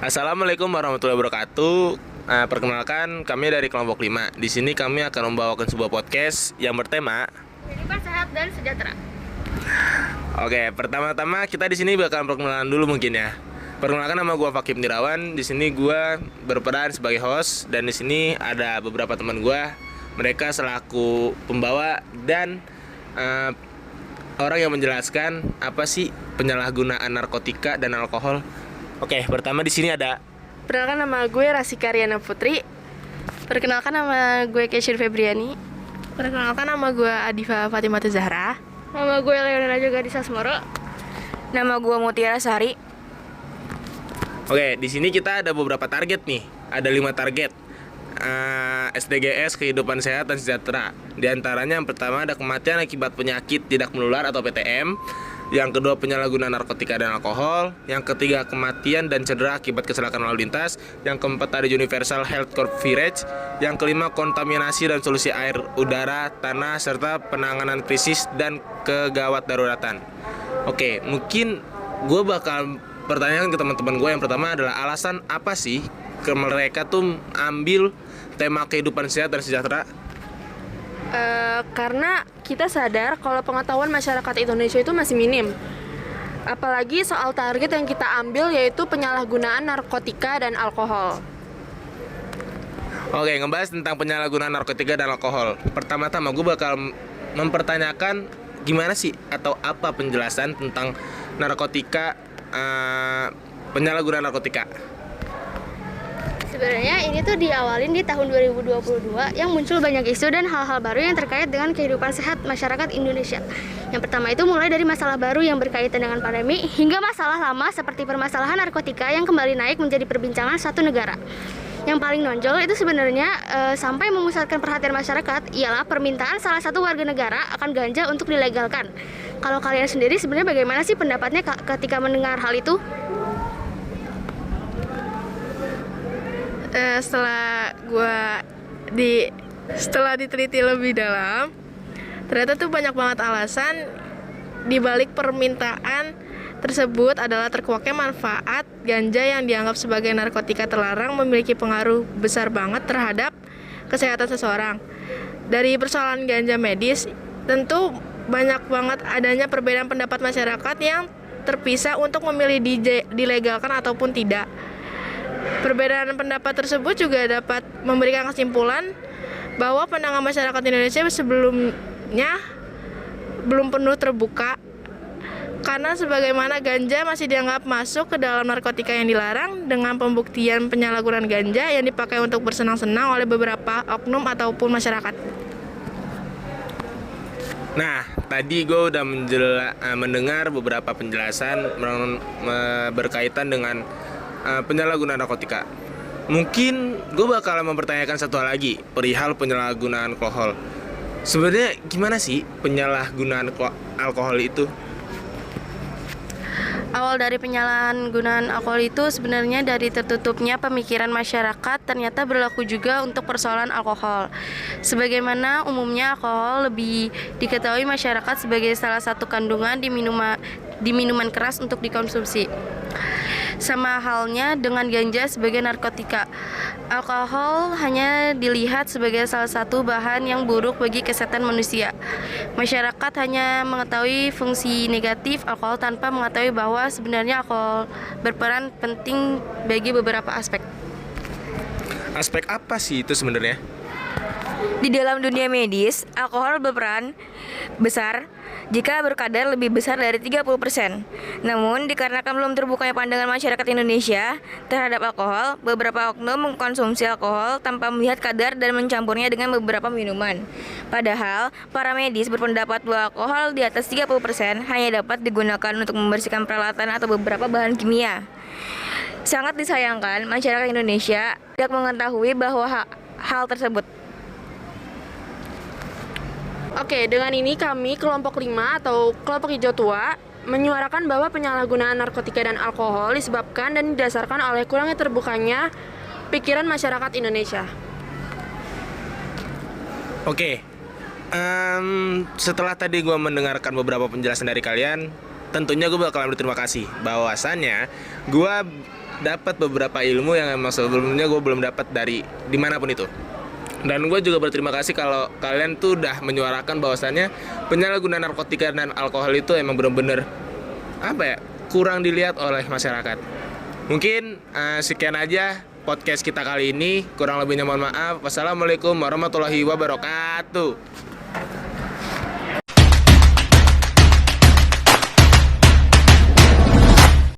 Assalamualaikum warahmatullahi wabarakatuh. Perkenalkan, kami dari kelompok 5. Di sini kami akan membawakan sebuah podcast yang bertema kehidupan sehat dan sejahtera. Oke, pertama-tama kita di sini bakal perkenalan dulu mungkin ya. Perkenalkan, nama gue Fakih Nirawan. Di sini gue berperan sebagai host dan di sini ada beberapa teman gue. Mereka selaku pembawa dan orang yang menjelaskan apa sih penyalahgunaan narkotika dan alkohol. Oke, pertama di sini ada. Perkenalkan, nama gue Rasika Riana Putri. Perkenalkan, nama gue Keisha Febriani. Perkenalkan, nama gue Adifa Fatimata Zahra. Nama gue Leonardo Gadisa Smoro. Nama gue Mutiara Sari. Oke, di sini kita ada beberapa target nih. Ada 5 target. SDGs, kehidupan sehat dan sejahtera. Di antaranya yang pertama ada kematian akibat penyakit tidak menular atau PTM. Yang kedua, penyalahgunaan narkotika dan alkohol. Yang ketiga, kematian dan cedera akibat kecelakaan lalu lintas. Yang keempat, ada universal health coverage. Yang kelima, kontaminasi dan solusi air, udara, tanah, serta penanganan krisis dan kegawat daruratan. Oke, mungkin gue bakal pertanyaan ke teman-teman gue. Yang pertama adalah alasan apa sih ke mereka tuh ambil tema kehidupan sehat dan sejahtera? Karena kita sadar kalau pengetahuan masyarakat Indonesia itu masih minim. Apalagi soal target yang kita ambil yaitu penyalahgunaan narkotika dan alkohol. Oke, ngebahas tentang penyalahgunaan narkotika dan alkohol. Pertama-tama gue bakal mempertanyakan gimana sih atau apa penjelasan tentang narkotika, penyalahgunaan narkotika. Sebenarnya ini tuh diawalin di tahun 2022 yang muncul banyak isu dan hal-hal baru yang terkait dengan kehidupan sehat masyarakat Indonesia. Yang pertama itu mulai dari masalah baru yang berkaitan dengan pandemi hingga masalah lama seperti permasalahan narkotika yang kembali naik menjadi perbincangan suatu negara. Yang paling nonjol itu sebenarnya sampai memusatkan perhatian masyarakat ialah permintaan salah satu warga negara akan ganja untuk dilegalkan. Kalau kalian sendiri sebenarnya bagaimana sih pendapatnya ketika mendengar hal itu? Setelah diteliti lebih dalam, ternyata tuh banyak banget alasan dibalik permintaan tersebut adalah terkuaknya manfaat ganja yang dianggap sebagai narkotika terlarang memiliki pengaruh besar banget terhadap kesehatan seseorang. Dari persoalan ganja medis, tentu banyak banget adanya perbedaan pendapat masyarakat yang terpisah untuk memilih dilegalkan ataupun tidak. Perbedaan pendapat tersebut juga dapat memberikan kesimpulan bahwa pandangan masyarakat Indonesia sebelumnya belum penuh terbuka karena sebagaimana ganja masih dianggap masuk ke dalam narkotika yang dilarang dengan pembuktian penyalahgunaan ganja yang dipakai untuk bersenang-senang oleh beberapa oknum ataupun masyarakat. Nah, tadi gue udah mendengar beberapa penjelasan berkaitan dengan penyalahgunaan narkotika. Mungkin gue bakal mempertanyakan satu hal lagi, perihal penyalahgunaan alkohol. Sebenarnya gimana sih penyalahgunaan alkohol itu? Awal dari penyalahgunaan alkohol itu sebenarnya dari tertutupnya pemikiran masyarakat ternyata berlaku juga untuk persoalan alkohol. Sebagaimana umumnya alkohol lebih diketahui masyarakat sebagai salah satu kandungan di minuman keras untuk dikonsumsi. Sama halnya dengan ganja sebagai narkotika. Alkohol hanya dilihat sebagai salah satu bahan yang buruk bagi kesehatan manusia. Masyarakat hanya mengetahui fungsi negatif alkohol tanpa mengetahui bahwa sebenarnya alkohol berperan penting bagi beberapa aspek. Aspek apa sih itu sebenarnya? Di dalam dunia medis, alkohol berperan besar jika berkadar lebih besar dari 30%. Namun, dikarenakan belum terbukanya pandangan masyarakat Indonesia terhadap alkohol, beberapa oknum mengkonsumsi alkohol tanpa melihat kadar dan mencampurnya dengan beberapa minuman. Padahal, para medis berpendapat bahwa alkohol di atas 30% hanya dapat digunakan untuk membersihkan peralatan atau beberapa bahan kimia. Sangat disayangkan, masyarakat Indonesia tidak mengetahui bahwa hal tersebut. Oke, dengan ini kami kelompok 5 atau kelompok hijau tua menyuarakan bahwa penyalahgunaan narkotika dan alkohol disebabkan dan didasarkan oleh kurangnya terbukanya pikiran masyarakat Indonesia. Oke, setelah tadi gue mendengarkan beberapa penjelasan dari kalian, tentunya gue bakal berterima kasih bahwasannya gue dapat beberapa ilmu yang emang sebelumnya gue belum dapat dari dimanapun itu. Dan gue juga berterima kasih kalau kalian tuh udah menyuarakan bahwasannya penyalahgunaan narkotika dan alkohol itu emang bener-bener kurang dilihat oleh masyarakat. Mungkin sekian aja podcast kita kali ini. Kurang lebihnya mohon maaf. Wassalamualaikum warahmatullahi wabarakatuh.